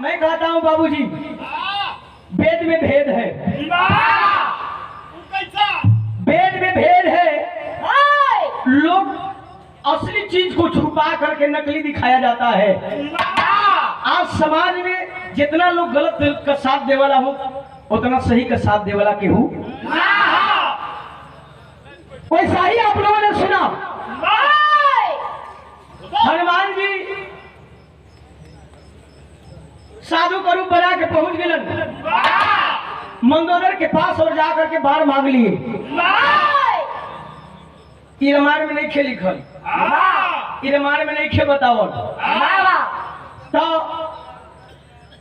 मैं कहता हूँ बाबूजी, वेद में भेद है, वेद में भेद है। लोग असली चीज को छुपा करके नकली दिखाया जाता है। आज समाज में जितना लोग गलत का साथ दे वाला हो, उतना सही का साथ दे वाला केहू। वैसा ही आप लोगों ने सुना, हनुमान जी साधु का रूप बना के पहुंच गए मंदोदर के पास और जाकर के बार मांग लिए। रामायण में नहीं खे लिखल, रामायण में नहीं खे बतावल, तो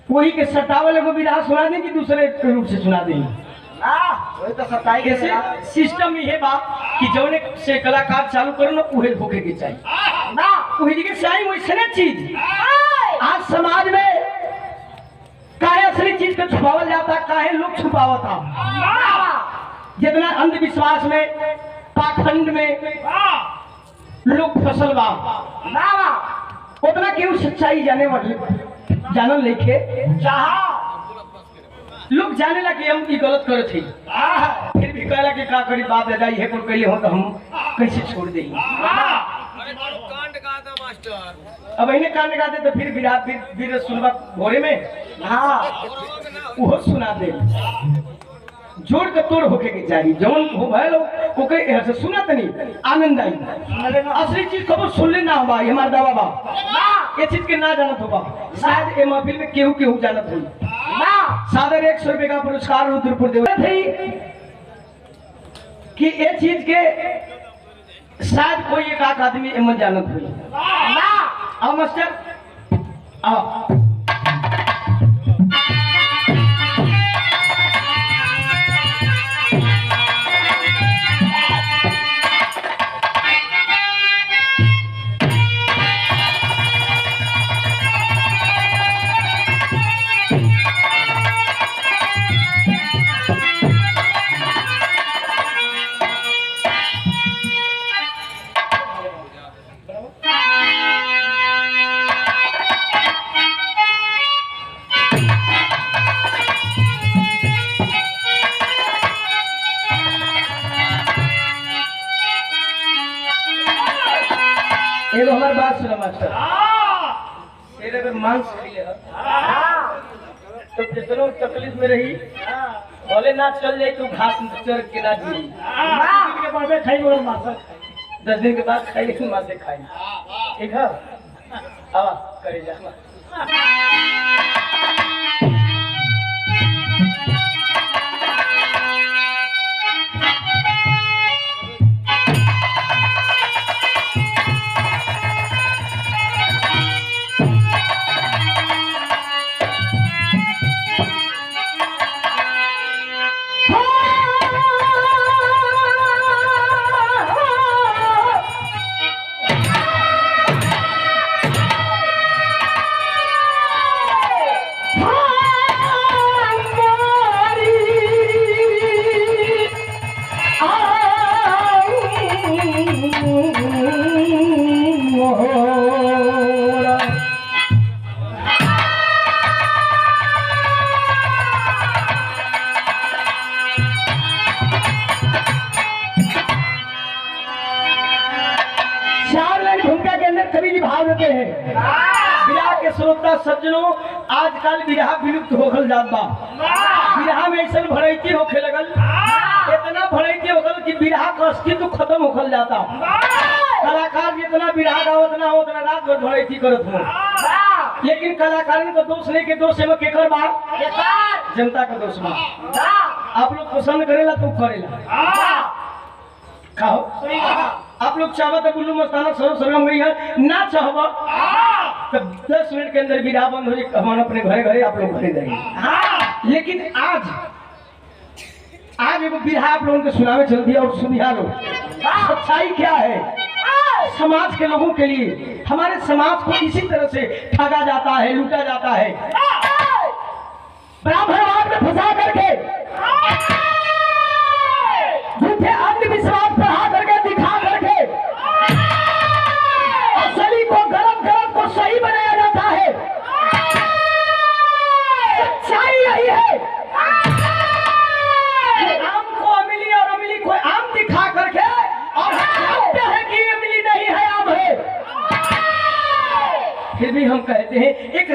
वही के सटावल एगो विधा सुना दें कि दूसरे रूप से सुना दें। वही तो सताई कैसे सिस्टम ये बात कि जौने से कलाकार चालू करो ना उहे होके के चाहिए ना, वही के चाहिए वैसे चीज। आज समाज में काहे असली चीज को छुपावल जाता, काहे लोग छुपावता। जितना अंधविश्वास में, पाखंड में लोग फसल बा, उतना क्यों सच्चाई जाने वाले जानल लेके लोग जाने लगे हम की गलत करे थे, फिर भी कहला कि का करी बात है है कोई कहले हो तो हम कैसे छोड़ देंगे। अब इन्हें कांड गाते तो फिर विराट वीर सुनवा भोरे में वो सुना दे, जोड़ के तोड़ होके के चाहिए। जौन हो भाई लोग ओके ऐसे सुना तनी आनंद आई। असली चीज कबो सुन लेना हो भाई, हमार दावा बा ये चीज के ना जानत होगा। शायद ये महफिल में केहू केहू जानत हो ना। सादर 100 रुपए का पुरस्कार रुद्रपुर देव थी कि ये चीज के शायद कोई एक आदमी एमन जानत हो ना। आओ मास्टर आओ। एगो हमारे बात सुना मास्टर, अगर मांस खाइए तो जितनो तकलीफ में रही भले ना चल जाए तो घास चढ़ के ना जी के बाद खाई बोलो मांस 10 दिन के बाद खाई लेकिन मांस खाई। ठीक है आवा करे जा। श्रोता सज्जनों, आजकल विरहा विलुप्त होखल जात बा। विरहा में ऐसा भड़ैती होखे लगल, इतना भड़ैती होखल कि विरहा का अस्तित्व खत्म होखल जाता। कलाकार जितना विरहा गावत ना हो उतना रात भर भड़ैती करत हो। लेकिन कलाकार का दोष नहीं के दोष है केकर बा, जनता का दोष बा। आप लोग पसंद करेला तो करेला कहो। आप लोग चाहबा तो बुल्लू मस्ताना सर्व सर्वम गई है, ना चाहबा तो 10 मिनट के अंदर विरहा बंद हो जाए, हम अपने घरे घरे आप लोग घरे जाइए। लेकिन आज एगो विरहा आप लोगों को सुनावे चल दिया और सुनिया लो। सच्चाई क्या है समाज के लोगों के लिए। हमारे समाज को इसी तरह से ठगा जाता है, लूटा जाता है, ब्राह्मणवाद में फंसा करके, झूठे अंधविश्वास बढ़ा करके, दिखा करके असली को गलत, गलत को सही बनाया जाता है।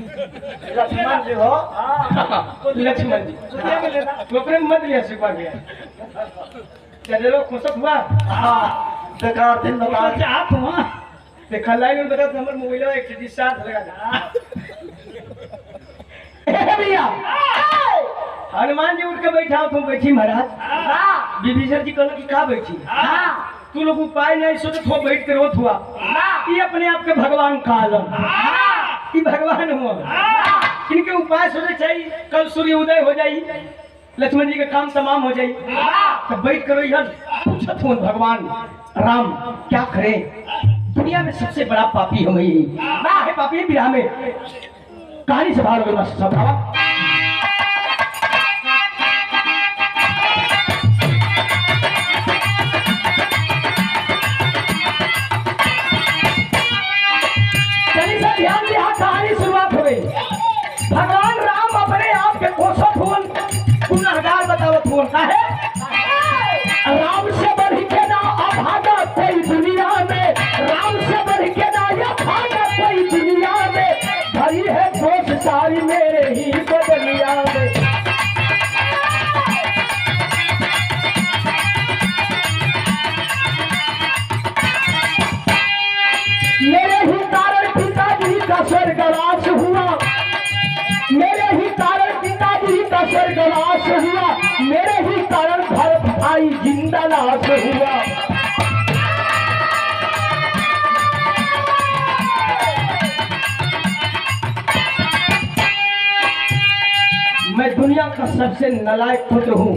लक्ष्मण जी हो। लक्ष्मण जी तो अपने मत लिया सुपा गया चले लो खुश हुआ। देखा दिन बता चाहत हुआ देखा लाइन में बता हमर मोबाइल 160 लगा दे भैया हनुमान जी उठ के बैठा तुम बैठी महाराज विभीषण जी कहलो कि का बैठी तू लोग उपाय नहीं सोचत हो बैठ के रोत हुआ ये अपने आप के भगवान कालम ये भगवान हुआ इनके उपाय सोचे चाहिए कल सूर्य उदय हो जाई लक्ष्मण जी का काम तमाम हो जाई तो बैठ करो यह पूछत हो भगवान राम क्या करे दुनिया में सबसे बड़ा पापी हम ही है पापी विराह में कहानी से बाहर होगा सब ध्यान दिया कहानी शुरुआत हो गई भगवान राम अपने आप के कोसत हुन गुनहगार बतावत हुन काहे राम से बढ़ के ना अभागा कोई दुनिया में राम से बढ़ के ना या भागा कोई दुनिया में भरी है दोष सारी मेरे ही बदलिया में मेरे ही कारण पिताजी का स्वर्गवास हुआ मेरे ही कारण पिताजी का स्वर्गवास हुआ मेरे ही कारण भरत भाई जिंदा लाश हुआ मैं दुनिया का सबसे नालायक पुत्र हूँ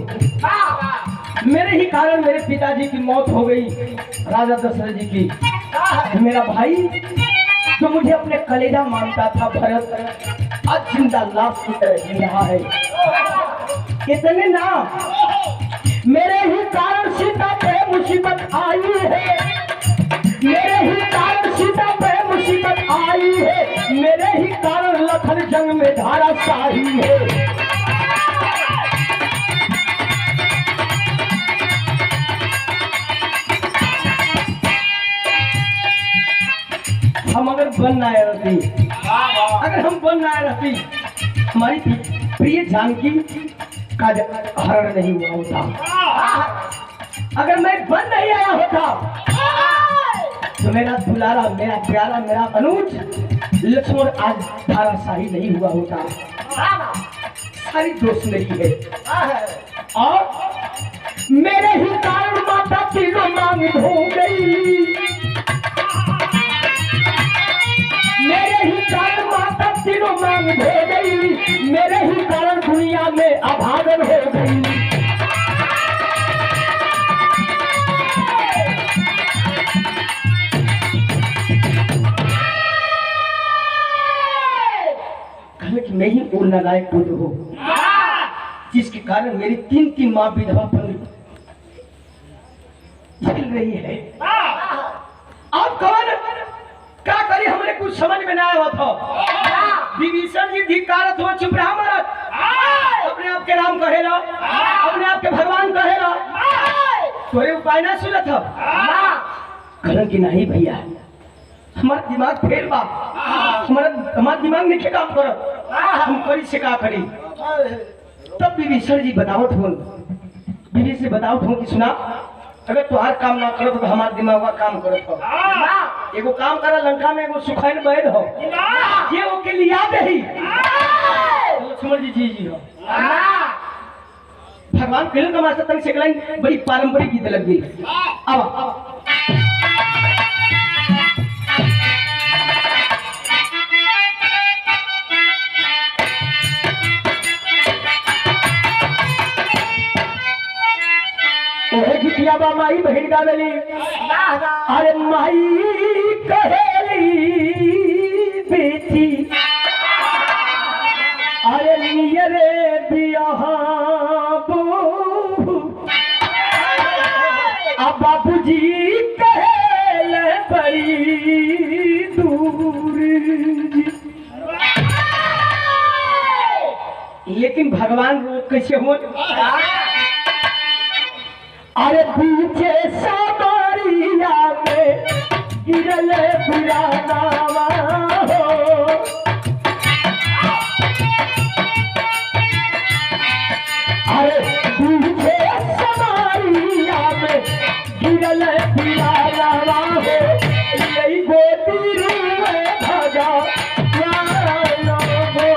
मेरे ही कारण मेरे पिताजी की मौत हो गई राजा दशरथ जी की मेरा भाई जो मुझे अपने कलेजा मानता था भरत आज जिंदा लाश की तरह जी रहा है इतने ना मेरे ही कारण सीता पे मुसीबत आई है मेरे ही कारण सीता पे मुसीबत आई है मेरे ही कारण लखन जंग में धाराशाही है हम अगर बन ना रहती अगर हम बन ना रहती हमारी प्रिय जानकी का हरण नहीं हुआ होता अगर मैं बन नहीं आया होता तो मेरा दुलारा मेरा प्यारा मेरा अनुज लक्ष्मण आज धाराशाही नहीं हुआ होता सारी दोस्त मेरी है और मेरे ही कारण माता तीनों मांग हो गई मेरे ही कारण माता तीनों मांग हो गई मेरे ही कारण दुनिया में अभागन हो गई कहले कि मैं ही वो नालायक पुत्र हूँ जिसके कारण मेरी तीन माँ विधवा बन चल रही है अब कौन क्या करी हमने कुछ समझ में ना आया था विभीषण जी धिक्कारत हो चुप रहा महाराज अपने आप के राम कहेला अपने आप के भगवान कहेला तोरे उपाय ना सुनत था कहलन कि नहीं भैया हमारा दिमाग फेल बा हमारा दिमाग नहीं काम करत हम करी से का करी तब विभीषण जी बतावत हो विभीषण बतावत हो कि सुना अगर तुहार काम ना करो तो हमारे दिमाग का काम करत हो एगो काम करा लंका में एगो सुखाइन बैद हो ये वो के लिया दही लक्ष्मण जी जी हो भगवान फिल्म का मास्टर तक से लाइन बड़ी पारंपरिक गीत लग गई अब गीतिया बा माई बहन गावेली अरे माई कहेली बेटी अरे नियरे बियाहा अब बाबूजी कहेले बड़ी दूर लेकिन भगवान रोज कैसे हो अरे पीछे सामरिया में गिरले पुराना हो अरे पीछे समारिया में गिरल पिलावा हो यही गोदी रुए भगा यारो हो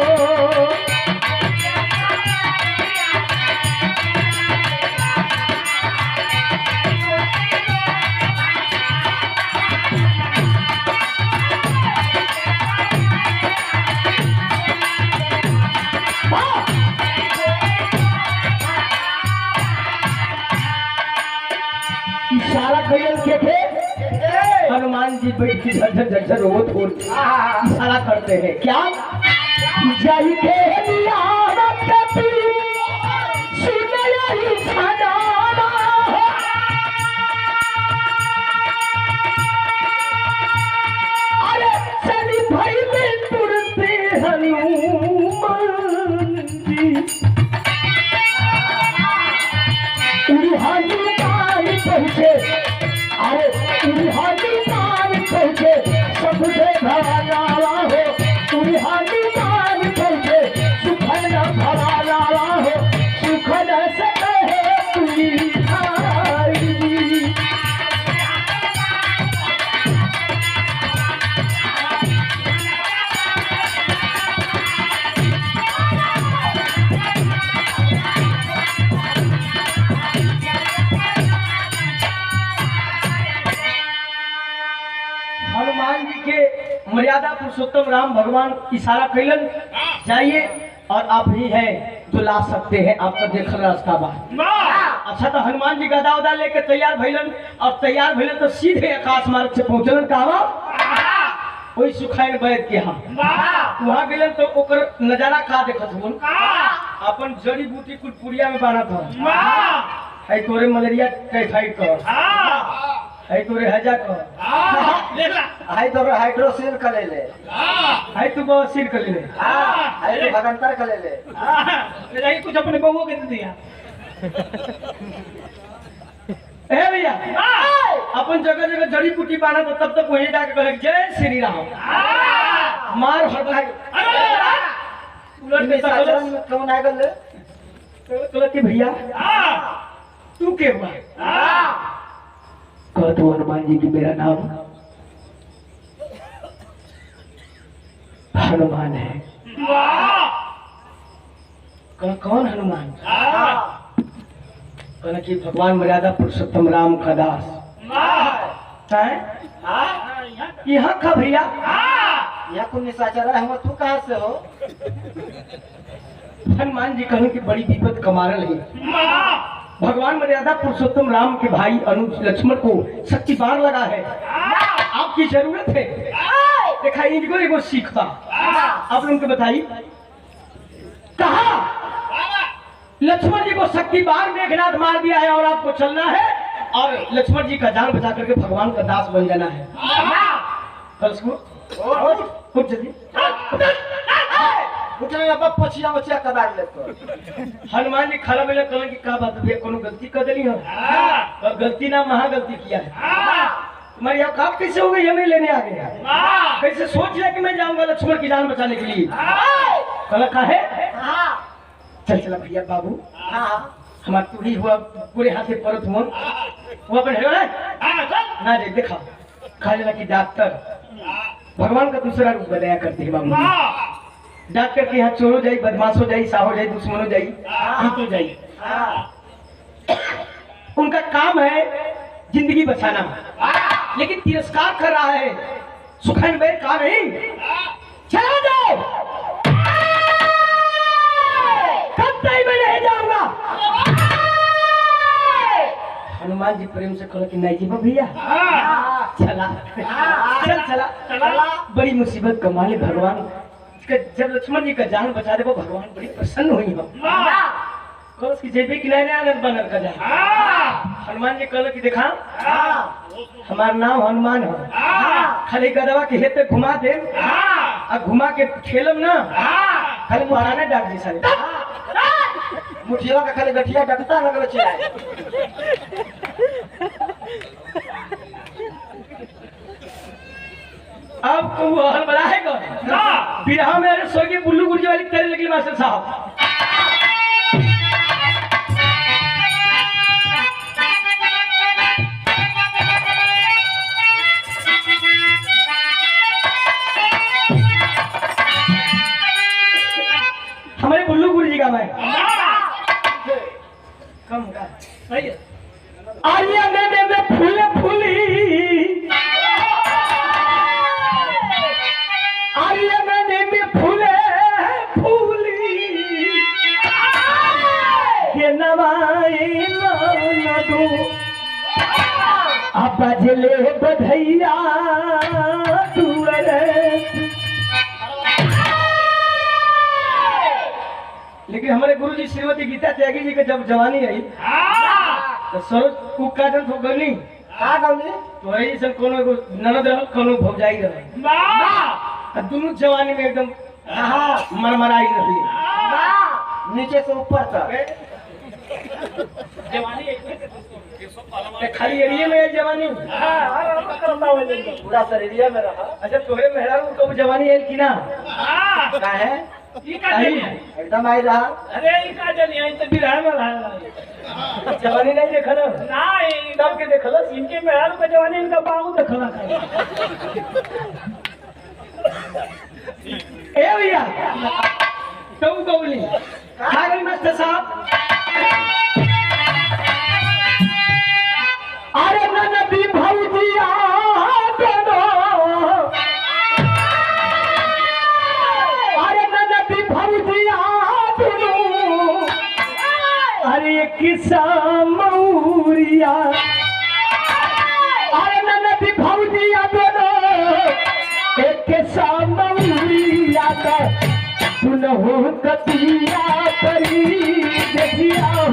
इशारा कइल के थे हनुमान जी बैठ के झरझर झरझर रोत हो इशारा करते हैं क्या जय के नियामत पी सुनयहि छनाना अरे चली भाई में तुरते हनुमान जी हनुमान पहुँचे अरे हनुमान पहुँचे सबसे भला हो हनुमान पहुँचे सुखन भला हो सुखन से कहे तुम्हारी हनुमान जी के मर्यादा पुरुषोत्तम राम भगवान इशारा कैलन जाइए और आप ही हैं जो ला सकते हैं आपका देखल रास्ता बा अच्छा तो हनुमान जी गदा उदा लेके तैयार भइलन और तैयार भइलन तो सीधे आकाश मार्ग से पहुंचलन कहां वही सुखाइन बैठ के हम वहां गेलन तो ओकर नजारा का देखत हुन अपन जड़ी बूटी कुल पुड़िया में बाना था है तोरे मलेरिया टाइफाइड का है तोरे हजा को हाय तो हाइड्रोसिल कर ले है तू को सिर कर ले हाय तो भगंतर कर ले नहीं कुछ अपने बहू के दे दिया ए भैया अपन जगह जगह जड़ी बूटी बाना तो तब तक वहीं जाके कहे जय श्री राम मार हर भाई उलट के साचरन में कौन आ गल तो के भैया तू के हुआ कह तू हनुमान जी की मेरा नाम हनुमान है कह कौन हनुमान कहना कि भगवान मर्यादा पुरुषोत्तम राम का दास है यहाँ का भैया यहाँ कौन निशाचर है तू कहाँ से हो हनुमान जी कहने की बड़ी विपद कमारल है भगवान मर्यादा पुरुषोत्तम राम के भाई अनुज लक्ष्मण को शक्ति बाण लगा है आपकी जरूरत है देखा इनको एगो सीखता आप लोगों को बताइए कहा लक्ष्मण जी को शक्ति बाण मेघनाथ मार दिया है और आपको चलना है और लक्ष्मण जी का जान बचा करके भगवान का दास बन जाना है कुछ जल्दी पछिया बचिया कबार ले हनुमान जी खड़ा मिले कहले कि का बात भैया कोनो गलती कर देली हम और गलती ना महा गलती किया है तुम्हारी औकात कैसे हो गई हमें लेने आ गया कैसे सोच लिया कि मैं जाऊंगा लक्ष्मण की जान बचाने के लिए कहला काहे चल चला भैया बाबू हमारा तू ही हुआ पूरे हाथ से परत हुआ वो अपन है ना रे देखा कहा जाला कि डॉक्टर भगवान का दूसरा रूप बनाया करते हैं बाबू डॉक्टर के यहाँ चोर हो जाए बदमाश हो जाए साह हो जाए दुश्मन हो जाए हो जाए उनका काम है जिंदगी बचाना लेकिन तिरस्कार कर रहा है सुखन बैठ कहा नहीं चला जाओ कब तक मैं नहीं जाऊंगा हनुमान जी प्रेम से कहा कि नहीं जी भैया चला चला बड़ी मुसीबत कमा ले भगवान जब लक्ष्मण जी का जान बचा दे वो भगवान बड़ी प्रसन्न हुई हो उसकी जेबी किनारे आनंद बनल का जाए हनुमान जी कहल कि देखा हमारा नाम हनुमान हो खाली गदवा के हेते घुमा दे और घुमा के खेलम ना खाली महाराना डाक जी सारे मुठिया का खाली गठिया डकता लगल चिल्लाए अब तो वो हल बड़ा है बिरहा में स्वर्गीय बुल्लू गुर्जर वाली तेरे लगी मास्टर साहब कम का सही है। आर्या नैने में फूले फूली, आर्या नैने में फूले फूली, के नवाई न दो अब बजले बधैया लेकिन हमारे गुरु जी श्रीमती गीता त्यागी जी के जब जवानी आई तो सरोज कुकाजन हो गनी का गौली तो है सब कोनो एगो ननद रहल कोनो भौजाई रहल वाह दोनों जवानी में एकदम हां मरमराई रही वाह नीचे से ऊपर तक जवानी खाली एरिया में जवानी पूरा शरीरिया में रहा। अच्छा तोहरे मेहरारू को जवानी है कि ना का है ई का जनी एकदम आई रहा। अरे ई का जनी है तो बिरहा में रहा जवानी नहीं देखल नहीं तब के देखल इनके मेहरारू का जवानी इनका बाबू देखला ए भैया तो गौली खा गई मास्टर साहब। अरे नदी भौजिया दोनों, अरे नदी भौजिया दोनों, अरे किस्सा मौरिया, अरे नदी भौजिया दोनों एक किस्सा मौरिया का सुन हो कतिया करी देखिया हो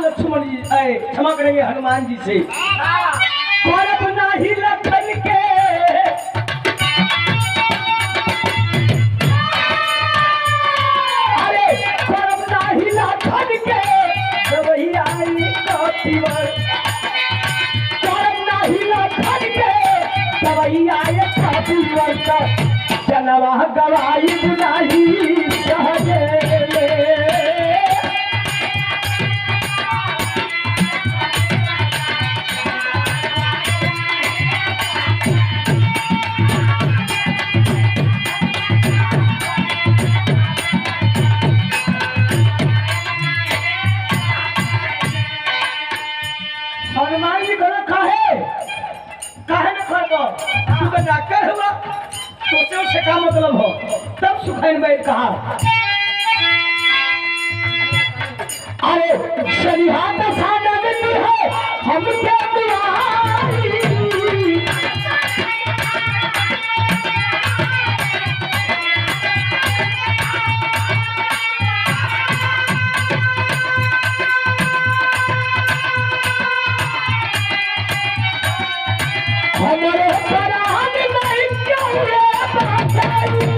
लक्ष्मण जी क्षमा करेंगे हनुमान जी से करब नाही लखन के अरे करब नाही लखन के रवैया कपिवर करब नाही लखन के रवैया कपिवर जनवा गवाई बुलाई सहजे हनुमान जी को रखा है काहे न खा तू तो डॉक्टर हुआ तो से का मतलब हो तब सुखैन भाई कहा अरे शरीहात सादा में है हम क्या दुआई हमारे परान में क्यों रे बाताई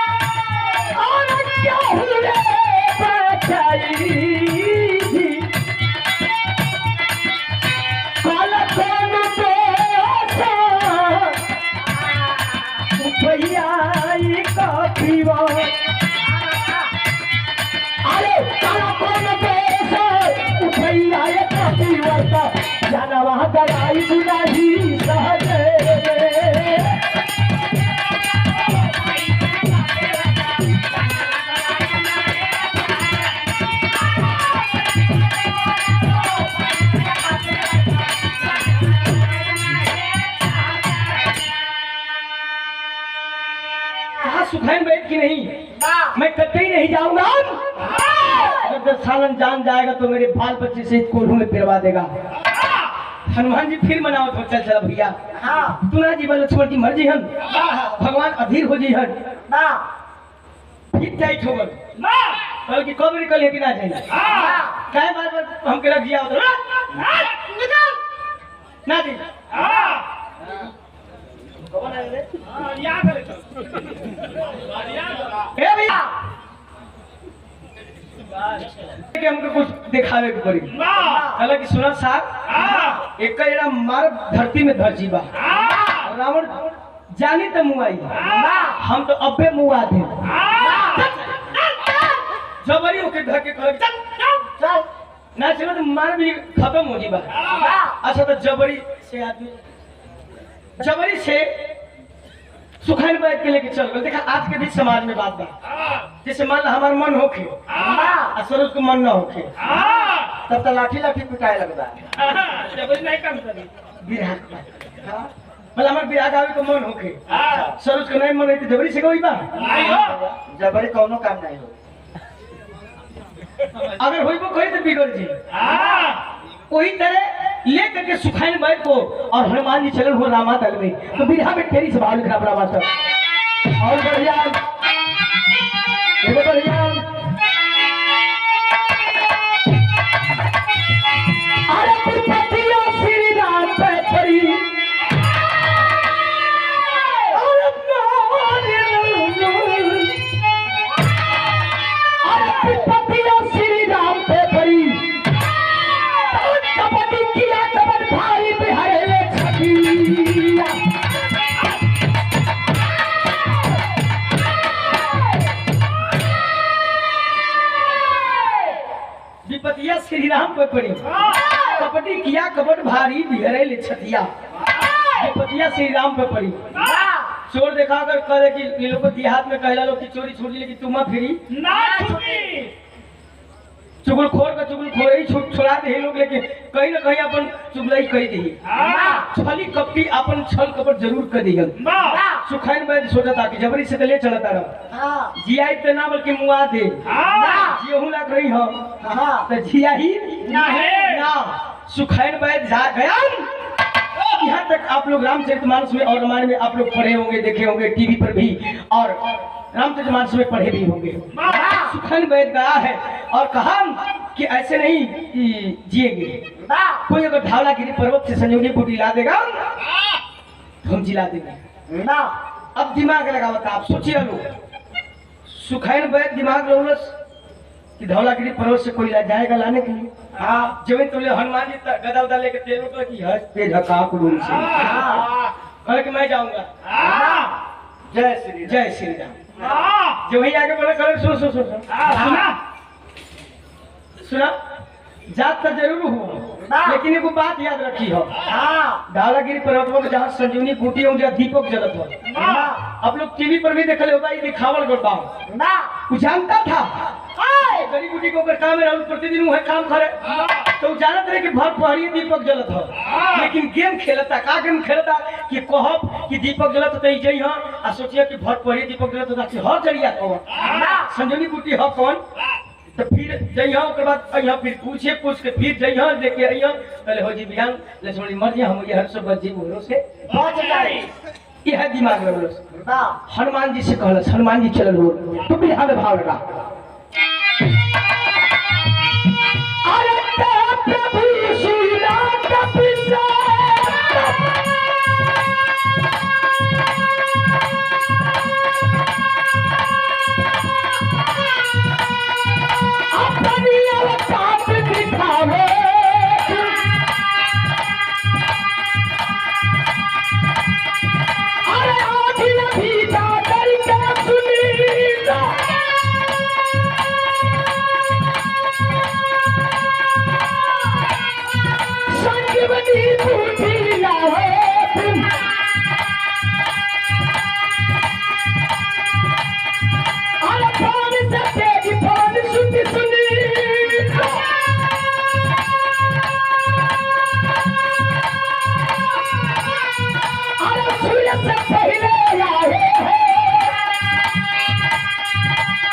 और क्यों रे बाताई काला कौन बेसा भैया कपिवा अरे काला कौन बेसा भैया कपिवा जनवा गराई बुलाई सहजे सुखैन बैठ की नहीं मैं कतई नहीं जाऊंगा अगर 10 सालन जान जाएगा तो मेरे बाल बच्चे से कोल्हू में पिरवा देगा। हनुमान जी फिर मनाओ तो चल चल भैया तुना जी लक्ष्मण जी मर्जी हम भगवान अधीर हो जी हन फिर टाइट हो गल कल की कब निकल है कि ना चाहिए काय बार बार हमके रख दिया ना जी कौन है रे याद है कि हमको कुछ दिखावे के पड़ी। कहला कि सुना साहब एक एड़ा मार धरती में धरजी बा रावण जानी तो मुआई हम तो अबे मुआ दे जबरी ओके धर के कहला चल ना चलो तो मार भी खत्म हो जी बा। अच्छा तो जबरी से आदमी जबरी से सुखाइन बैठ के लेके चल गए। देखा आज के भी समाज में बात बा जैसे मान ला हमारा मन होके और सरोज को मन ना होके तब तो लाठी लाठी पिटाए लगता जबरी नहीं काम करी बिरहा मतलब हमारे बिरहा गावे को मन होके सरोज को नहीं मन है तो जबरी से कोई बा जबरी कौनो काम नहीं हो अगर होई को कोई तो बिगड़ जी वही तरह ले करके सुखाइन बैठ को और हनुमान जी चलन हो रामा दल में तो बिरहा में तेरी सवाल लिखना पड़ा मास्टर और बढ़िया बढ़िया अरे तिरुपतिया श्री राम पे पड़ी तिरुपतिया श्री राम पे पड़ी कबड्डी किया कबड्डी भाई बिहारे छकिया विपतिया श्री राम पे पड़ी कबड्डी किया कबड्डी भारी बिहारे ले छतिया विपतिया श्री राम पे पड़ी। चोर देखा कर कहे कि ये लोग देहात में कहला लोग की चोरी छोड़ दी लेकिन तुम फिरी ना छुटी चुगलखोर का चुगलखोर ही छोड़ा दे लोग लेकिन कहीं ना कहीं अपन चुगलाई कही दी छली कपटी अपन छल कपट जरूर कर दी सुखाइन में सोचा था कि जबरी से ले चलता रहा जिया इतने ना बल्कि मुआ दे जियहू लग रही हो तो जिया ही ना सुखाइन बैठ जा गया। यहाँ तक आप लोग रामचरितमानस में और रामायण में आप लोग पढ़े होंगे देखे होंगे टीवी पर भी और रामचरितमानस में पढ़े भी होंगे। सुखाइन बैठ गया है और कहा कि ऐसे नहीं जिएंगे कोई अगर धावलागिरी पर्वत से संयोगी बूटी ला देगा तो हम जिला देंगे ना। अब दिमाग लगाओ आप सोचिए लो सुखाइन बैठ दिमाग लगलस कि धौलागिरी पर्वत से कोई जाएगा लाने के लिए जमीन तो हनुमान जी गदा उदा लेके तेल उतर की हज पे झका कुलूम से कहे कि मैं जाऊंगा जय श्री राम जो वही आगे बोले करे सुनो सुनो सुनो सुना जात तो जरूर हो लेकिन एगो बात याद रखी हो धौलागिरी पर्वत में जहाँ संजीवनी बूटी हो जहाँ दीपक जलत हो आप लोग टीवी पर भी देखले होगा ये दिखावल गड़बा वो जानता था गरीब बूटी को अगर काम में प्रतिदिन वह काम करे तो जानत रहे कि भर पहरी दीपक जलत हो लेकिन गेम खेलता का गेम खेलता कि कहब कि दीपक जलत तो जई हां आ सोचिए कि भर पहरी दीपक जलत तो हर जरिया हो संजीवनी बूटी हो कौन तो फिर जई हां ओकर बाद यहाँ फिर पूछ के फिर जई हां देखे अइया पहले हो जी बिहान लक्ष्मणी मर जा हम ये हर सब बच्चे बोलो से पहुंच जाए यह दिमाग में बोलो हनुमान जी से कहलस हनुमान जी चलल हो तो बिहान में भाव लगा अरे प्रभु सुना कपिसा अपनी औकात दिखावे अरे आज भी दादर का सुनीला संजीवनी बूटी लावे अरे फोन से तेरी फोन सुनी सुनी अरे सूर्य से पहले आए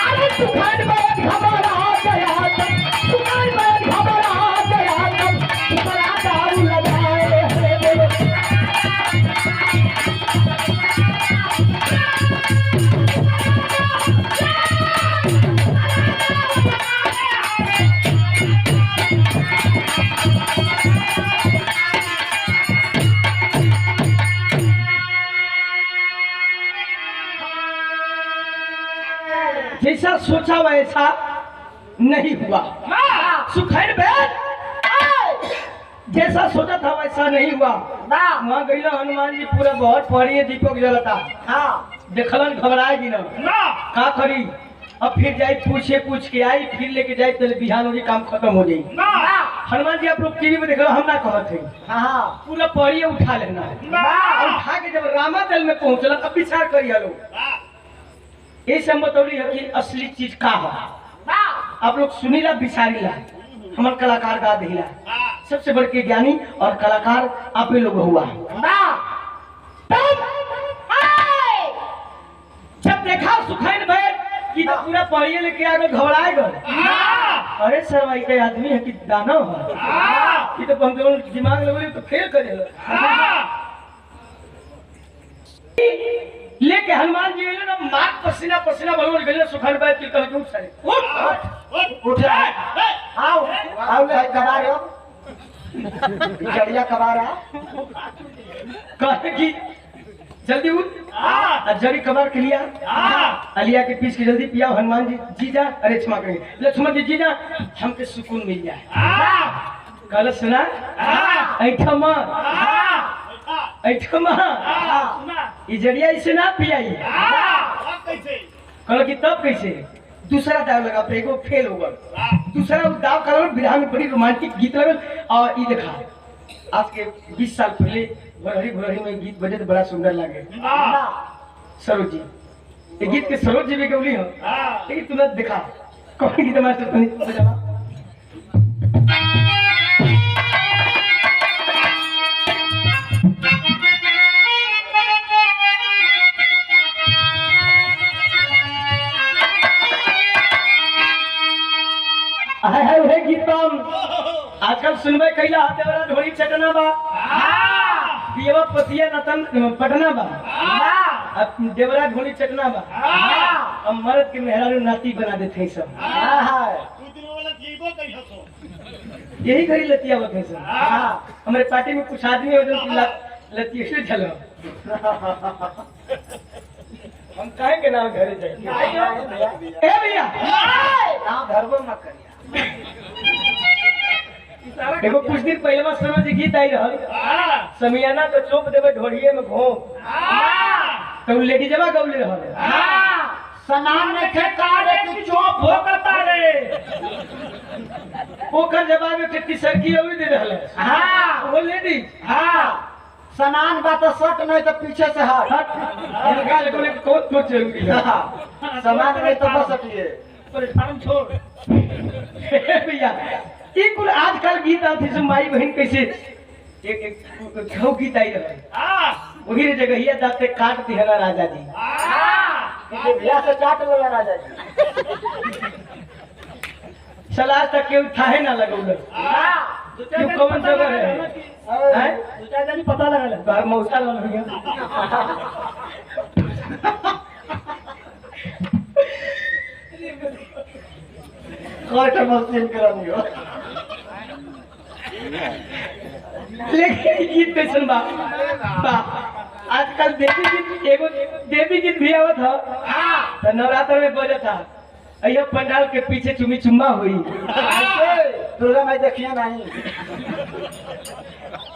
अरे सुखान में घबरा गया सुखान में घबरा गया तुम्हारा दारू लगाए जैसा सोचा वैसा नहीं हुआ। सुखैन बैठ जैसा सोचा था वैसा नहीं हुआ। वहाँ गई हनुमान जी पूरा बहुत पड़ी दीपक जलता। देखलन घबराएगी ना का करी। अब फिर जाए पूछ के आई फिर लेके जाए तो बिहान हो काम खत्म हो जाए। हनुमान जी आप लोग टीवी में देख लो हम ना कहते पूरा पड़ी उठा लेना और उठा के जब रामा दल में पहुंचल तब विचार करिए लोग ये सब बतौली है कि असली चीज का है। आप लोग सुनीला बिचारीला हमारे कलाकार गा दिला सबसे बड़ के ज्ञानी और कलाकार आप लोग हुआ। जब देखा सुखैन भाई कि तो पूरा पढ़िए लेके आ गए घबराए गए। अरे सर भाई के आदमी है कि दाना है कि तो हम दिमाग लगे तो फेल करे लेके हनुमान जी ना मार पसीना पसीना भगवान गले सुखैन भाई की कह उठ सारे उठ आओ आओ ले कबार हो बिचड़िया कबार है कहे कि जल्दी उठ जड़ी कबार के लिया अलिया के पीस के जल्दी पिया हनुमान जी जीजा अरे क्षमा करेंगे लक्ष्मण जी जीजा हमके सुकून मिल जाए। कल सुना ऐठमा जड़िया इसे ना पियाई कल की तब कैसे दूसरा दाव लगा एगो फेल हो गल दूसरा दाव का विधा में बड़ी रोमांटिक गीत लगल और ये देखा आज के 20 साल पहले भोरहरी में गीत बजे तो बड़ा सुंदर लगे। सरोज जी ये गीत के सरोज जी भी गौली हो लेकिन तुरंत देखा कौन गीत मास्टर बजावा है गीत आजकल सुनबे कैला हाथे वाला ढोली चटना बा देवा पतिया नतन पटना बा अब देवरा ढोली चटना बा अब मर्द के मेहरारू नाती बना देते सब यही करी लतिया होते सब हमारे पार्टी में कुछ आदमी हो जो लतिया से चलो हम काहे के नाम घरे जाए ए भैया नाम धरबो मत करिया। देखो कुछ दिन पहले में समझ गीत आई रहा समियाना तो चोप देवे ढोड़िए में घों तो लेडी जमा गौले रहा सनान ने खेकारे की चोप भोकता रे ओकर जवाब में कितनी सरकी औरी दे रहले हां वो लेडी हां सनान बात सट नहीं तो पीछे से हट इनका लेकिन कोट तो जरूरी है सनान नहीं तो बस सटिए परेशान छोड़ भैया ये कुल आजकल गीत आते से माई बहन कैसे एक घाव गीत आई रहे वही जगह जाते काट दिहला राजा जी भैया से काट लगा राजा जी सलाह तक के उठाए ना लगौल क्यों कौन जगह है दूसरा जगह पता लगा बाहर मौसा लग गया कोई मशीन करानी हो लेकिन गीत कैसन बा आजकल देवी गीत एगो देवी गीत भी आवत था तो नवरात्र में बजा था अयो पंडाल के पीछे चुमी चुम्मा हुई दुर्गा मैं देखिए नहीं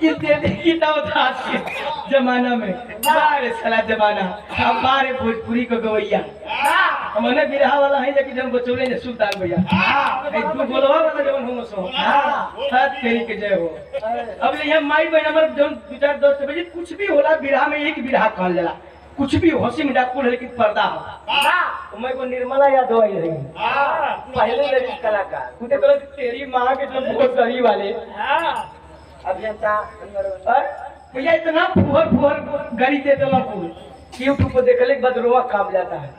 इस देवी गीत आवत आज के जमाना में बारे साला जमाना अब बारे भोजपुरी को गवैया हमने बिरहा वाला है लेकिन जब बचोले ने सुल्तान भैया तू बोलवा वाला जवन हम सो साथ तेरी के जय हो। अब ये माई बहन हमर जन दो चार दोस्त बजे कुछ भी होला बिरहा में एक बिरहा कहल जाला कुछ भी हंसी मजाक कुल लेकिन पर्दा हो मैं को निर्मला याद हो आई रही पहले लगी कलाकार कुछ कल तेरी मां के जो बहुत सही वाले अभियंता भैया इतना फुहर फुहर गाड़ी दे देला कुल यूट्यूब पर देखले के बाद रोआ कांप जाता है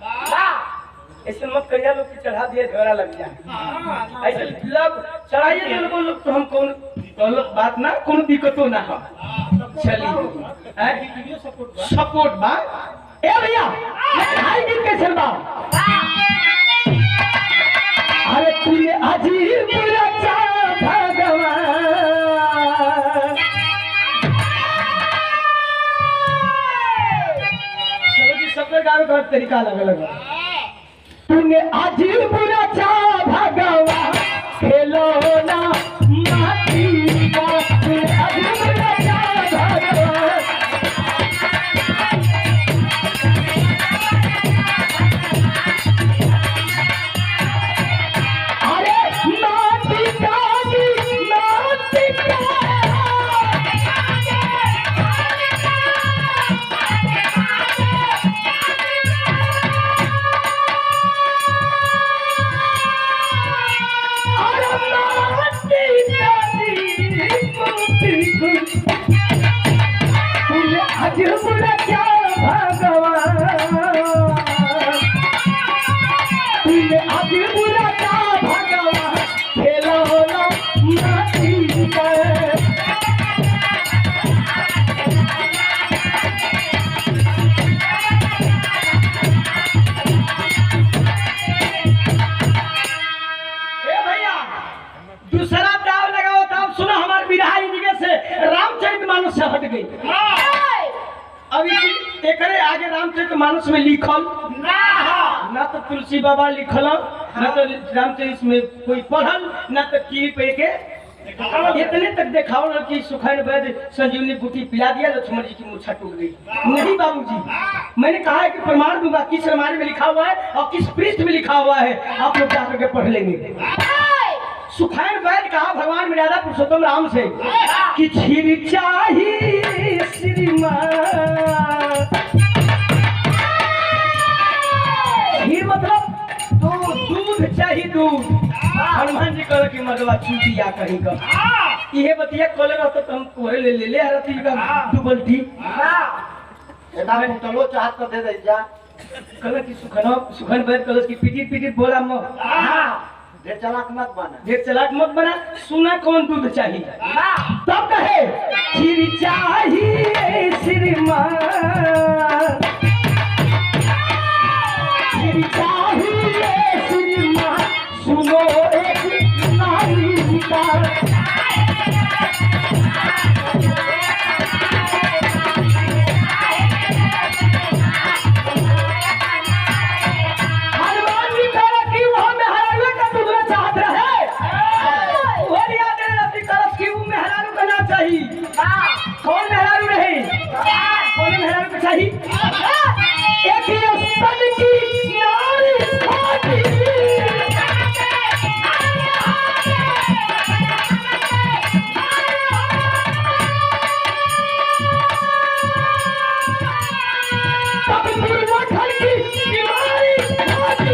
ऐसे मत करिया लोग की चढ़ा दिए झगड़ा लग जाए ऐसे लग चढ़ाइए लोग तो हम कौन बात ना कौन दिक्कतों ना हो चलिए सपोर्ट बा ए भैया हाई गीत कैसे बा अरे तूने अजीब रचा भगवान सबका गावे का तरीका अलग अलग है तूने अजीब रचा भगवान गई। अब इसी एकरे आगे रामचरितमानस में लिखल ना तो तुलसी बाबा लिखल, ना तो रामचरित में कोई पढ़ल, ना तो टीवी पे के इतने तक देखाओ कि सुखैन वैद्य संजीवनी बूटी पिला दिया, लक्ष्मण जी की मूर्छा टूट गई। नहीं बाबूजी, मैंने कहा है कि प्रमाण दूंगा, किस रामायण में लिखा हुआ है और किस पृष्ठ में लिखा हुआ है, आप लोग जाकर के पढ़ लेंगे। सुखैन वैद्य कहा भगवान मर्यादा पुरुषोत्तम राम से कि क्षीर चाहिए श्रीमान, क्षीर मतलब दूध चाहिए, दूध। हनुमान जी कह कि मर्दवा चूतिया कहीं का ये बतिया कॉलर रहता तो हम कोरे ले रहती का डबल टी एदा बोतलो चाहत कर दे दे जा। कल की सुखन बैठ कल की पीटी बोला म ढेर चालाक मत बना, ढेर चालाक मत बना। सुना कौन दूध चाहिए तब कहे खीर चाहिए श्रीमान, खीर चाहिए श्रीमान, सुनो एक नारी का कौन मेहरारू रहे, कौन मेहरारू को चाहिए? एक ही स्तन की नारी खाती, तब दुर्लभन की बीमारी खाती।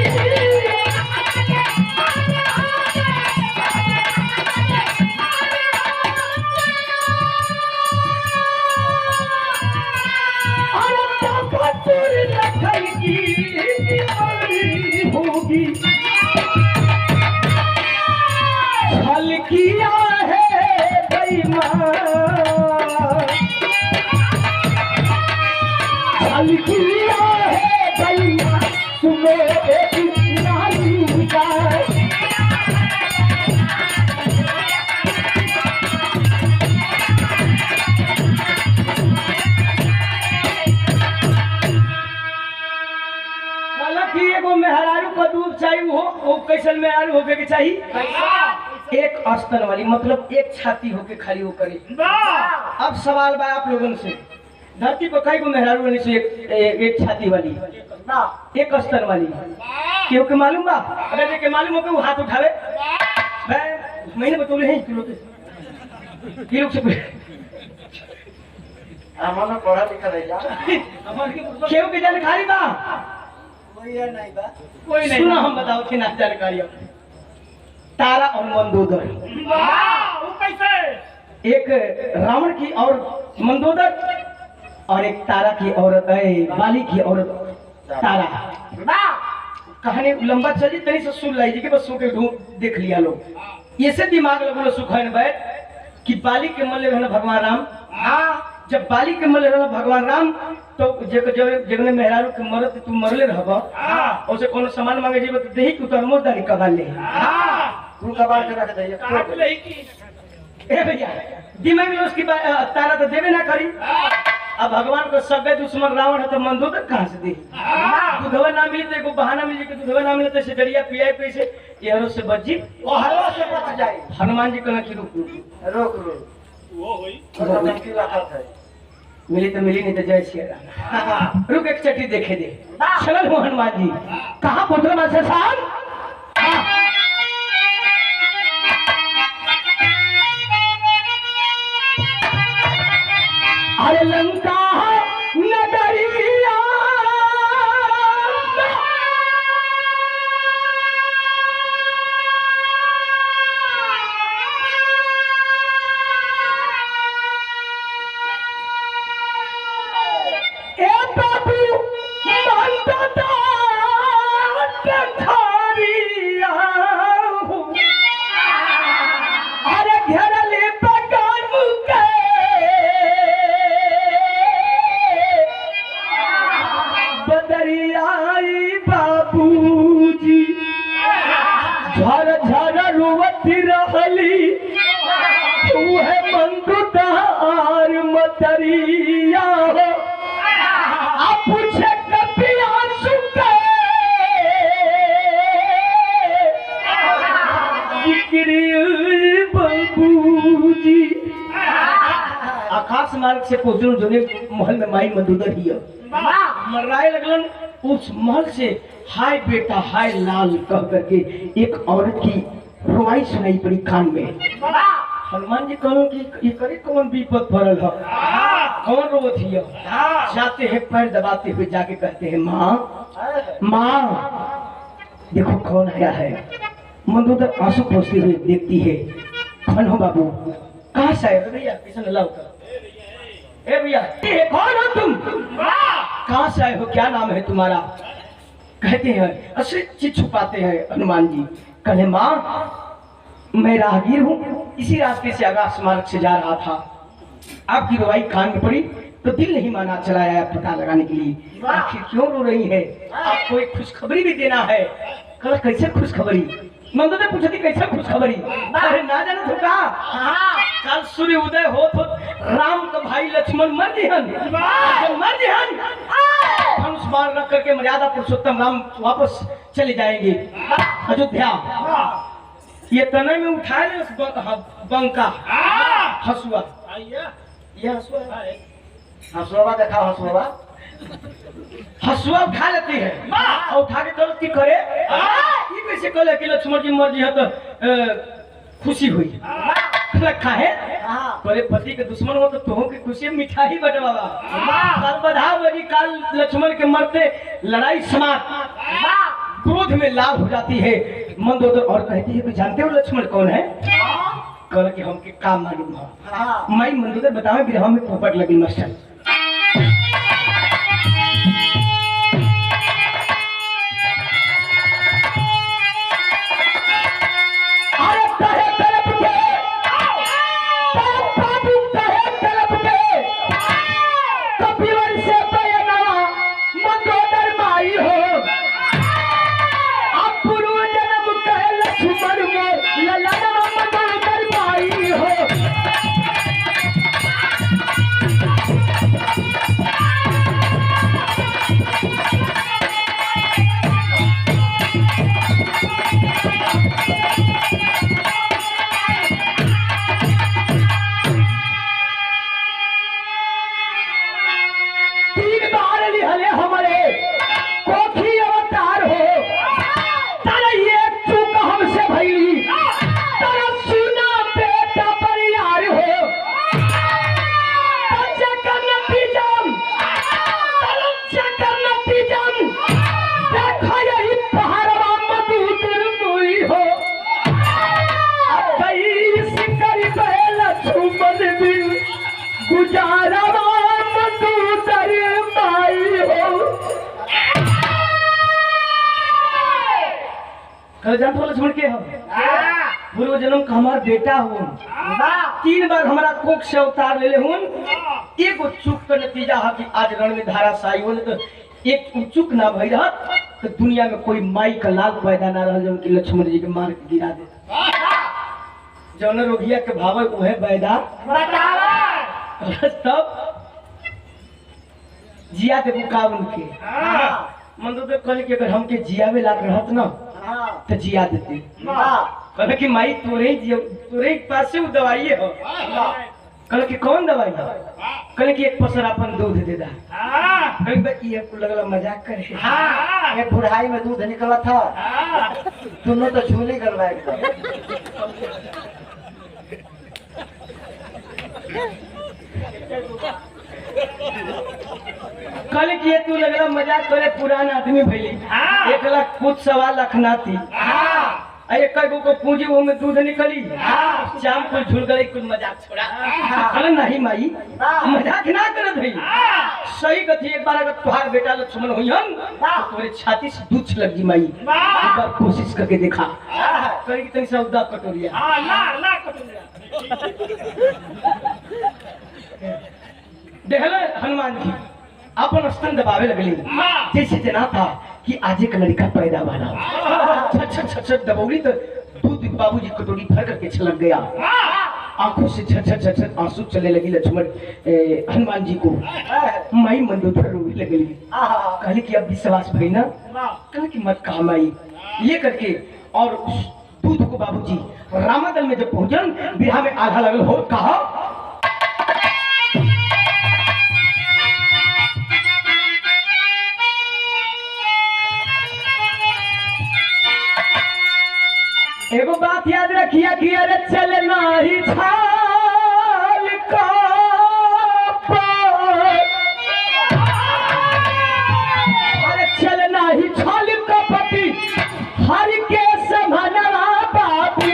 होगी छल किया है बेईमान, छल किया है बेईमान, सुनो एक नारी का मेहरारू को दूध चाहिए, वो कैसन मेहरारू होके के चाहिए? एक स्तन वाली, मतलब एक छाती होके खाली वो करे। अब सवाल बा आप लोगों से, धरती पर कई को मेहरारू रहने से एक छाती वाली, एक स्तन वाली, क्यों के मालूम बा? अगर के मालूम हो के वो हाथ उठावे। मैंने बतौले हैं किलो से हमने पढ़ा लिखा रह जा, क्यों के जानकारी बा? कोई है नहीं बा, कोई नहीं। सुना हम बताओ कि ना जानकारी। तारा और मंदोदर, वो कैसे? एक रावण की और मंदोदर और एक तारा की औरत, बाली की औरत तारा। कहानी लंबा चली, तनी से सुन लीजिए कि बस सो के देख लिया लोग। ये से दिमाग लगो सुखैन बैठ कि बाली के मन ले भगवान राम। जब बाली के मन ले भगवान राम तो जगने मेहरारू के मरत तू मरले रहब, उसे कोनो सामान मांगे जीव तो देही तू तो मोदारी कबाल ले। तू कबाल के रख दे काट ले की। ए भैया दिमाग में उसकी तारा तो देवे ना करी। अब भगवान को सब दुश्मन रावण है तो मंदोदर कहाँ से दे? दूधवा ना मिले तो एगो बहाना मिले कि दूधवा ना मिले तो सिकरिया पियाए पैसे ये से बच जी, वो हरो से बच जाए। हनुमान जी कहना कि रुक रोक रोक वो होई धमकी रखत है, मिली तो मिली, नहीं तो जय श्री राम। रुक एक चट्टी देखे दे। चलो हनुमान जी कहाँ पहुंचल मास्टर साहब? अरे लंका नगरिया अरे घेरले बगान के स्मारक से पहुंचल जोने महल में माई मंदोदर ही मर्राए लगलन। उस महल से हाय बेटा हाय लाल कह करके एक औरत की रुआई सुनाई पड़ी कान में। हनुमान जी कहलो कि ये करे कौन विपद पड़ल है, कौन रोवत हिय। जाते हैं पैर दबाते हुए जाके कहते हैं माँ माँ देखो कौन आया है। मंदोदर आंसू पोंछते हुए देखती है, कौन हो बाबू, कहाँ से आए भैया, किशन अल्लाह का ए भैया ये कौन हो तुम, कहाँ से आए हो, क्या नाम है तुम्हारा। कहते हैं असली चीज छुपाते हैं हनुमान जी। कहे माँ मैं राहगीर हूँ, इसी रास्ते से आगा स्मारक से जा रहा था, आपकी रुवाई कान में पड़ी तो दिल नहीं माना, चला आया पता लगाने के लिए आखिर क्यों रो रही है, आपको एक खुशखबरी भी देना है। कल कैसे खुशखबरी, मंदोदर पूछती कैसे खुशखबरी। अरे ना जाने तो का कल सूर्य उदय हो राम का भाई लक्ष्मण मर जिहन, मर जिहन धनुष बाण रख करके मर्यादा पुरुषोत्तम राम वापस चले जाएंगे अयोध्या। ये तने में उठाए ले उस बंका हसुआ, ये हसुआ है, हसुआ देखा हसुआ, हसुआ उठा लेती है और उठा के गलती करे। ये कैसे कहले कि लक्ष्मण जी मर जी है तो खुशी हुई रखा है। तोरे पति के दुश्मन हो तो तुहों की खुशी मिठाई बटवावा। कल बधा बजी काल लक्ष्मण के मरते लड़ाई समाप्त, क्रोध में लाभ हो जाती है। मंदोदर और कहती है कि जानते हो लक्ष्मण कौन है। कल कि हम के काम मालूम है। मैं मंदोदर बताऊं कि हम पोपट लगी मास्टर। लक्ष्मण के पूर्व जन्म का हमारा बेटा हूँ, 3 बार हमारा कोख से अवतार ले हूँ। एक चूक का नतीजा है कि आज रण में धाराशायी हो, तो एक चूक ना भई रहा तो दुनिया में कोई माई का लाल पैदा ना रहा जो उनकी लक्ष्मण जी के मार के गिरा दे। जौन रोगिया के भाव वह पैदा तब जिया के मुकाब उनके मंदोदर कहले कि अगर हमके जियावे लाग रहत ना तो जिया देते। कहले कि माई तोरे पास से दवाई हो। कहले कि कौन दवाई है। कहले कि एक पसर अपन दूध दे दा। कहले कि ये लगला मजाक करे। ये बुढ़ाई में दूध निकला था, दोनों तो झूली करवा एकदम। कहले कि ये तू लगला मजाक करे, पुराना आदमी भइली 1 लाख कुछ 1.25 लाख ना थी। एक को पूंजी वो में दूध निकली, शाम को झूल गई कुछ मजाक छोड़ा। कहले नहीं माई मजाक ना करत भई, सही कथी। एक बार अगर तुहार बेटा लक्ष्मण हुई हम तो तोरे छाती से दूध लग जी माई, एक बार कोशिश करके देखा। कहीं तनी सौदा कटोरिया देखले हनुमान जी अपन स्तन दबावे लगली, जैसे जना था कि आज एक लड़का पैदा वाला। छट दबौली तो दूध बाबूजी कटोरी भर करके छलक गया। आंखों से छट आंसू चलने लगी लक्ष्मण हनुमान जी को। माई मंदोदर रोने लगली। कहले कि अब विश्वास भई ना, कहले कि मत कहा माई। ये करके और उस दूध को बाबूजी रामादल में जब पहुंचन बिरहा में आधा लगल हो कहा एगो बात याद रखिए कि अरे चलना ही छाल का अरे चलना ही छाल का पति हर के संभलवा बाबू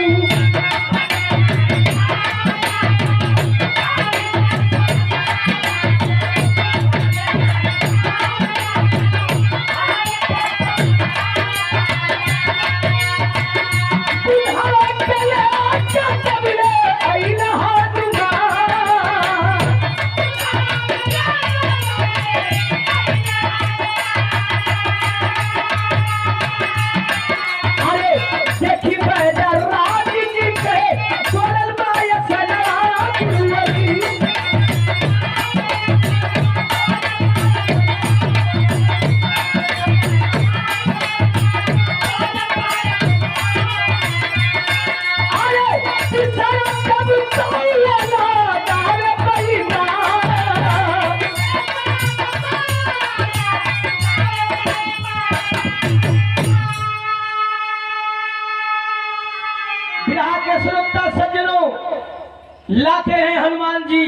लाते हैं हनुमान जी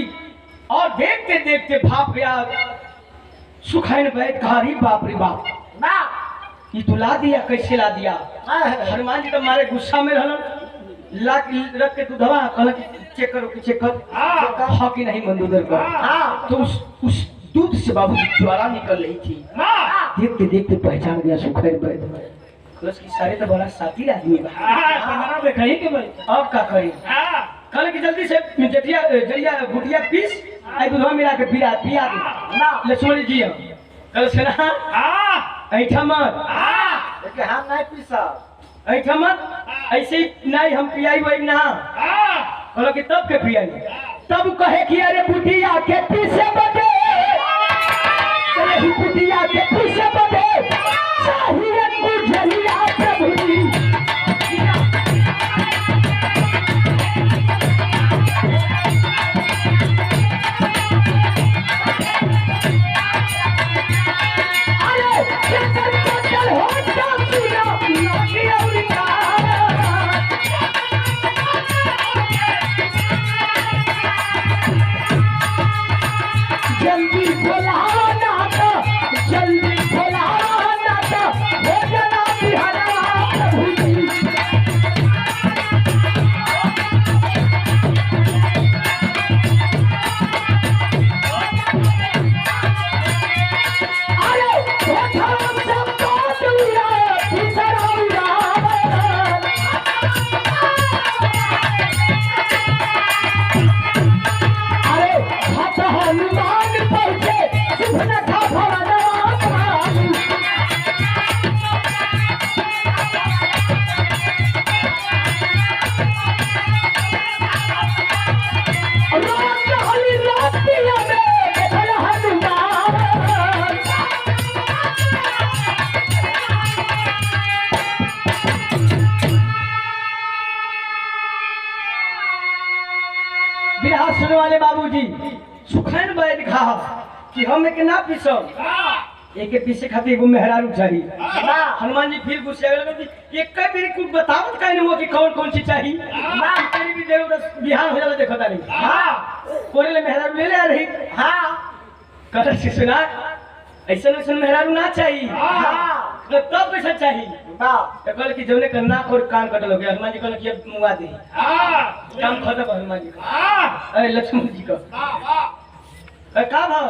और देखते देखते भाप गया सुखैन बैठ घारी बाप रे बाप ना ये तो ला दिया कैसे ला दिया हनुमान जी तो मारे गुस्सा में रहन ला रख के दूधवा कहला कि चेक करो कि चेक कर हाँ कि नहीं मंदोदर का तो उस दूध से बाबू ज्वाला निकल रही थी देखते देखते पहचान गया सुखैन बैठ उसकी सारे तो बड़ा साथी आदमी अब क्या करें कल की जल्दी से जटिया जड़िया गुटिया पीस आई दूधवा मिला के पिया पिया दे लक्ष्मण जी कल से ना ऐठा मत हम नहीं पीसा ऐठा मत ऐसे ही नहीं हम पियाई वही ना कल की तब के पियाई तब कहे कि अरे बुटिया के पीछे बटे कहे बुटिया के पीछे बटे चाहिए बुझलिया प्रभु जी सुनने वाले बाबूजी सुखैन बैठ खा कि हम एक ना पीसो एक पीछे खातिर एगो मेहरारू चाहिए हनुमान जी फिर गुस्से लगे एक कई बार कुछ बतावत काहे हुआ कि कौन कौन सी चाहिए तेरी भी देव बिहान हो जाला देखता नहीं कोरे ले मेहरारू ले ले रही कल से सुना ऐसा ऐसा मेहरारू ना चाहिए तो तब कैसा चाहिए तो कल की जौने करना और कान कटल हो गया हनुमान जी कहल कि अब मुआ दे काम खत्म हनुमान जी का अरे लक्ष्मण जी का का भाव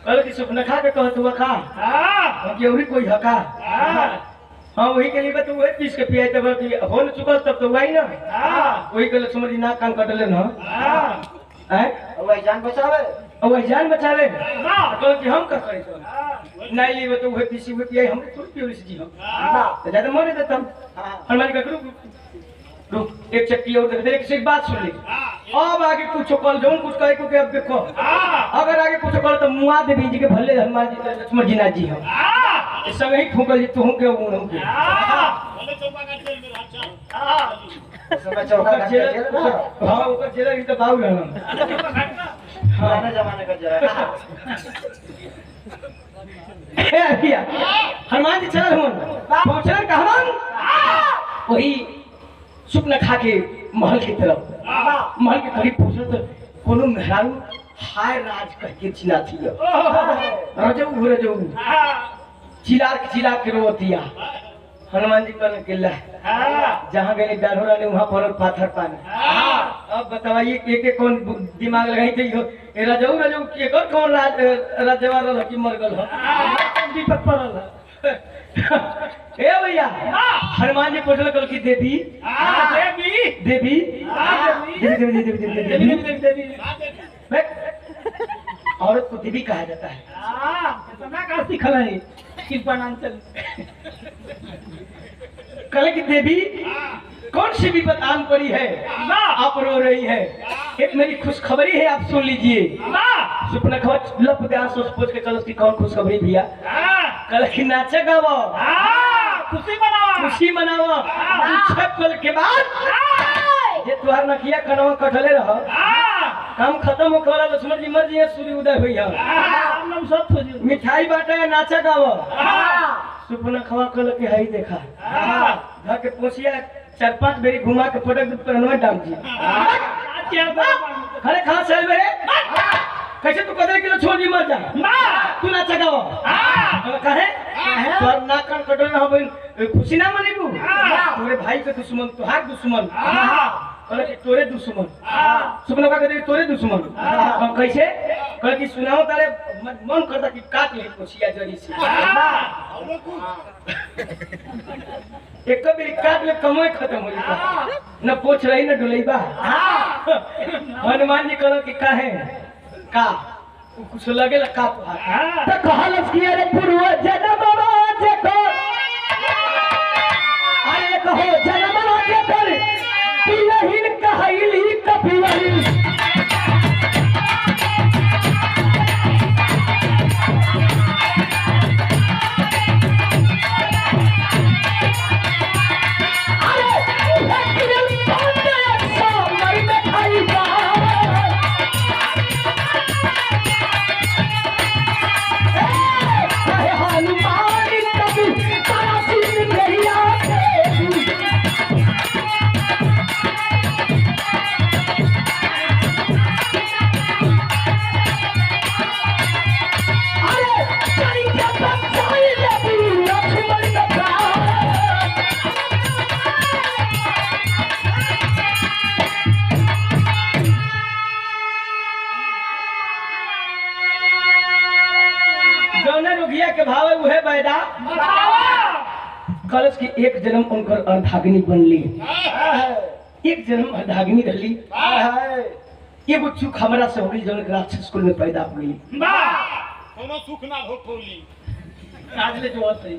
कल की सुपना खा के कहत हुआ खा कि और कोई हका हाँ वही के लिए तो वही पीस के पिया तब हो न चुकल तब तो वही ना वही के लक्ष्मण जी ना कान कटले ना वही जान बचावे वही जान बचावे कल की हम का करे नहीं ली तो वही पीसी हुए पिया हम थोड़ी पियो जी हम ज्यादा मरे देता हनुमान जी का रुक एक चक्की और देख से एक बात सुन ली अब आगे कुछ कल जौन कुछ कहे को के अब देखो अगर आगे कुछ कर तो मुआ देवी जी के भले हनुमान जी लक्ष्मण जी ना जी हम इस समय ही फूकल जी तू के वो के भले चौका काट दे मेरा अच्छा समय चौका काट के हां ऊपर जेल ही तो बाऊ रहन पुराने जमाने का जरा हनुमान जी चल हम पहुंचल कहमान वही सुपना खा के महल की तरफ महल के करीब पहुंचल तो कोनो मेहरारू हाय राज कह के चिल्लाती है रजऊ चिल्ला के रोतिया। हनुमान जी कहने के ला जहाँ गए डाढ़ोरा ने वहाँ पर पाथर पानी। अब बताइए एक कौन दिमाग लगाई थी रजऊ के कौन राजवा रहा कि मर गल विपद पड़ल ए भैया। हनुमान जी पूछल कल की देवी देवी देवी देवी देवी देवी औरत को देवी कहा जाता है। कहा सीखल है कृपाणांचल कल की देवी कौन सी विपद आन पड़ी है आप रो रही है। एक मेरी खुशखबरी है आप सुन लीजिए। सुपना खबर लप ध्यान सोच पूछ के कल की कौन खुशखबरी भैया कल की नाचे गावो खुशी मनावो छप कल के बाद ये तुहार नकिया कनवा कटले रह काम खत्म हो कला लक्ष्मण जी मर जी सूर्य उदय भैया मिठाई बांटे नाचा गावो। सुपना खवा कल के हई देखा घर के पोसिया 4-5 बेरी घुमा के पटक पहनवा डाल जी खरे कहां से मेरे कैसे तू कदर किलो छोड़ दी मर जा तू नाचा गावो कहे तोर नाकन कटल ना हो खुशी ना मनेबू तोरे भाई के दुश्मन तोहार दुश्मन कहले कि तोरे दुश्मन सुपना का कहते तोरे दुश्मन कैसे कहले कि सुनाओ तारे मन करता कि काट ले कोशिया जड़ी से एक कभी काट ले कमोय खत्म हो जाता न पोछ रही न डुलैबा। हनुमान जी कहले कि काहे का कुछ लगेला का तो कहलस कि अरे पूर्व जन्म राज को अरे कहो जन्म राज कर पियहिन कहैली कपियहिन के भाव उहे बैदा कलश की एक जन्म उनकर अर्धाग्नि बनली एक जन्म अर्धाग्नि रहली एगो चूक हमरा से होली जन राक्षस कुल में पैदा हो गई कोनो सुख ना भोग पौली आज ले जो सही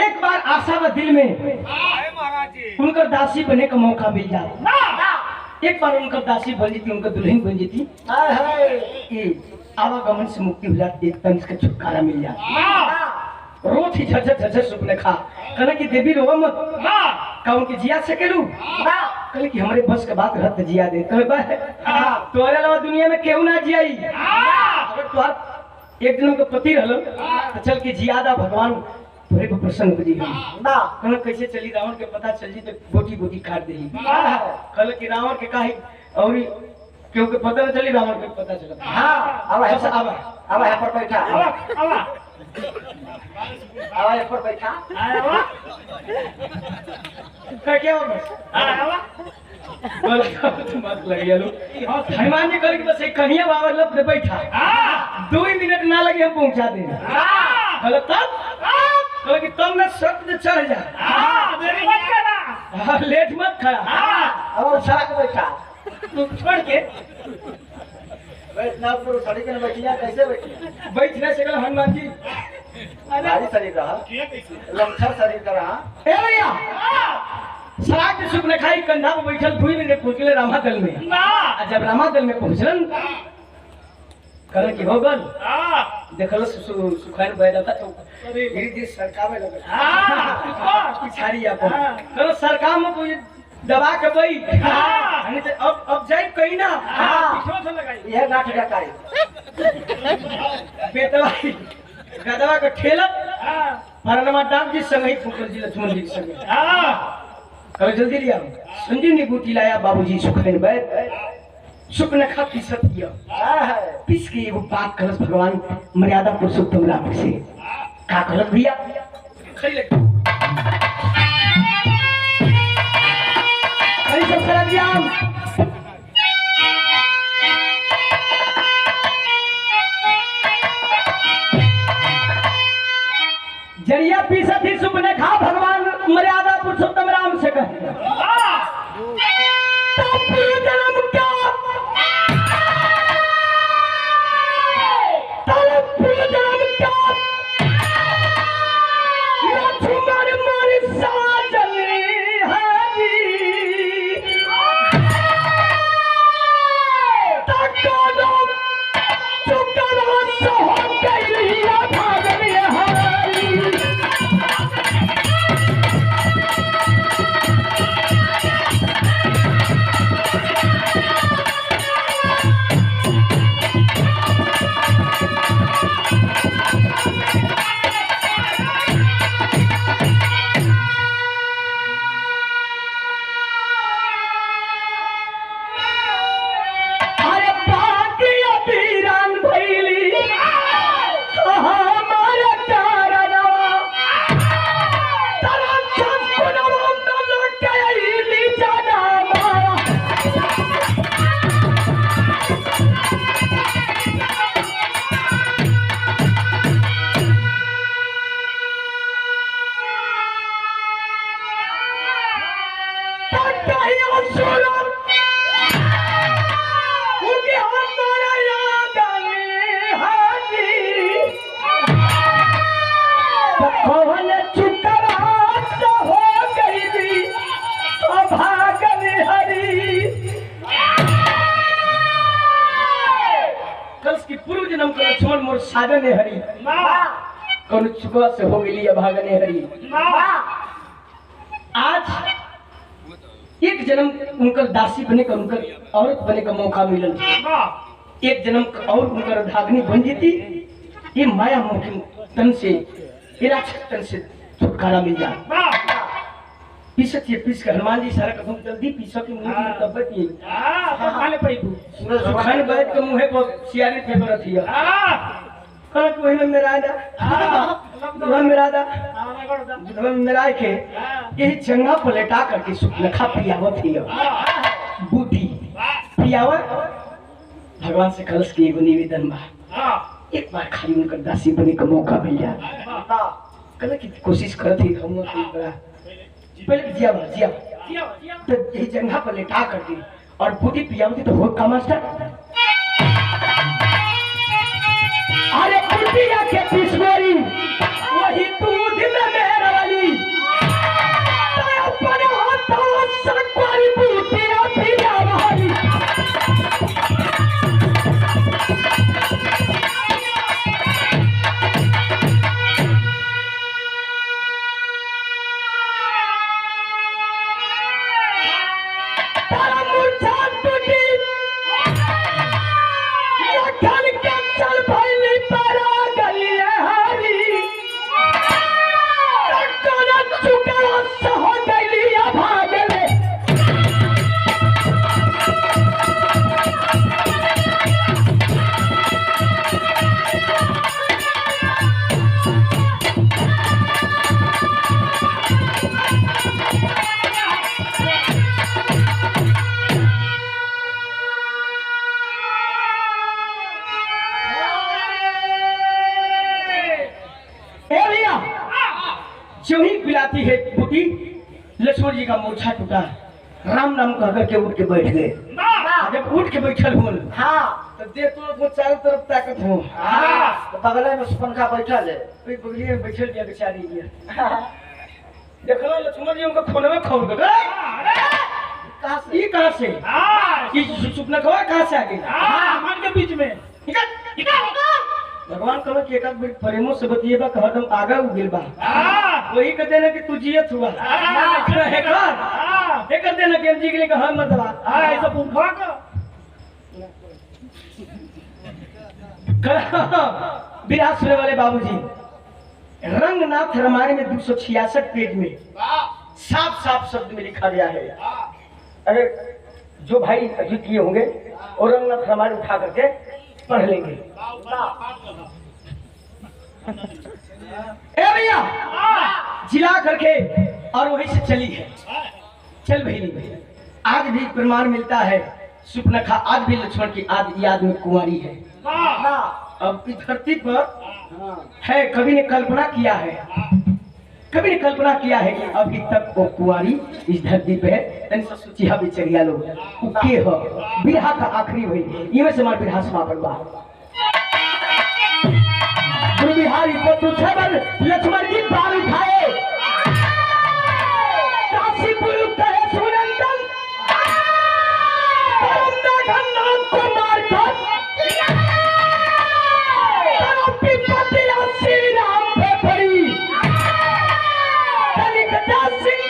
एक बार आशा व दिल में उनकर दासी बने का मौका मिल जाए एक बार उनका दासी बन जीती उनका दुल्हन बन जीती आवागमन से मुक्ति हो जाती एक तंज का छुटकारा मिल जाता रोज ही झरझर सुपने खा कहने की देवी रोवा मत का उनकी जिया से करूं कहने की हमारे बस के बात रहते जिया दे तुम्हारे अलावा दुनिया में केहू ना जियाई अगर तुम्हार एक दिन का पति रहलो तो चल के जियादा भगवान तोरे को प्रसन्न हो जी कहने कैसे चली रावण के पता चल जी तो बोटी बोटी काट देली कहले कि रावण के काहे और क्यों के पता न चली रावण के पता चला आवा यहाँ पर बैठा आवा यहाँ पर बैठा क्या हो मत लगे हनुमान जी कहले कि बस एक कन्हैया बाबा लप बैठा 2 मिनट ना लगे हम पहुंचा दे कहले तब कहले कि तुम ना सख्त चढ़ जा देरी मत करा लेट मत खड़ा और सड़क बैठा तू छोड़ के बैठना पर सड़ी के बैठिया कैसे बैठी बैठने से कहले हनुमान जी भारी शरीर रहा किया कैसे लमसर शरीर का रहा ए भैया सराय के सुख ने खाई कंधा पर बैठल 2 मिनट पहुंचले रामादल में जब रामादल में पहुंचलन करे कि हो गल देखलो सुखान बैठा था तो धीरे धीरे सरकावे लगे पिछाड़ी अपन करो सरकार में कोई दबा के बैठ नहीं तो अब जाए कहीं ना पीछे से लगाई यह गांठ डकाई बेतवाई गदवा के ठेलत फरनमा डाक जी संग ही फूकल जी लक्ष्मण जी संग कहो जल्दी लिया संजीवनी बूटी लाया बाबूजी सुखैन बैठ सुख न खा पीसत किया पीस के एगो बात कहलस भगवान मर्यादा पुरुषोत्तम राम से का कहलस भैया खरी ले खरी सब करा दिया जरिया पीसत ही सुख न खा भगवान मर्यादा पुरुषोत्तम राम से कहे तो पूर्व जन्म क्या पूर्व जन्म क्या लक्ष्मण मन साजन हरी तकनो चुकलो सो गइलिया भागन हरी सागने हरी कौन चुका से हो गई भागने हरी आज एक जन्म उनकर दासी बने का उनकर औरत बने का मौका मिलल एक जन्म और उनकर धागनी बन जीती ये माया मोह तन से तन से छुटकारा मिल जाए पीसत ये पीस के हनुमान जी सारा कदम जल्दी पीसो की मुंह की तबत ये काले पैबू सुखन बैठ के मुंह को सियारी फेंक रही है कल वही में मेरा मेरा के यही चंगा को लेटा करके सुख लखा पियावत ही बूटी पियावत भगवान से कलश की एगो निवेदन बा एक बार खाली उनकर दासी बने का मौका मिल जाए कल की कोशिश करत ही हम बड़ा पहले जिया तो यही जंगा पर लेटा करके और बूटी पियावती तो हो का मास्टर अरे कुटिया के पिसगोरी वही दूध में मेरा वाली अपने हाथों सरकारी बूटिया पिया वाली तारा मुर्छा टूटी लखन के चल भइली पारा गलिया हरी तकना चुकला सह गलिया भागले जो ही पिलाती है बूटी लक्ष्मण जी का मूर्छा टूटा राम नाम कह करके उठ के बैठ गए जब उठ के बैठल हो तो दे तो चारों तरफ ताकत हो तो बगल में सुपनखा बैठल है कोई बगली में बैठल दिया बेचारी दिया देखलो लक्ष्मण जी उनका खोने में खोल गए कहां से ये कहां से ये सुपना कहां से आ गई मन के बीच में भगवान कहो कि एक बार प्रेमों से बतिएबा कि हरदम आगे उगिल बा वही कहते ना कि तू जियत हुआ है कहते ना कि हम जी के लिए कहा मतलब ऐसा पूछा का विराट सुनने वाले बाबूजी रंगनाथ रामायण में 266 पेज में साफ साफ शब्द में लिखा गया है। अरे जो भाई अभी किए होंगे और रंगनाथ रामायण उठा करके पढ़ लेंगे। ए भैया जिला करके और वहीं से चली है। चल भाई आज भी प्रमाण मिलता है सुपनखा आज भी लक्ष्मण की याद में कुंवारी है। अब इस धरती पर है कवि ने कल्पना किया है, कवि ने कल्पना किया है कि अभी तक वो कुंवारी इस धरती पे है। तनी से सोची हा बिचरिया लोग के हो बिरहा का आखिरी हुई ये में से हमार बिरहा समापन बा। गुरु बिहारी को तू छबल लक्ष्मण की बाल उठाए काशीपुर कहे सुनंदन नाम को मार कर श्री राम पे पड़ी सिंह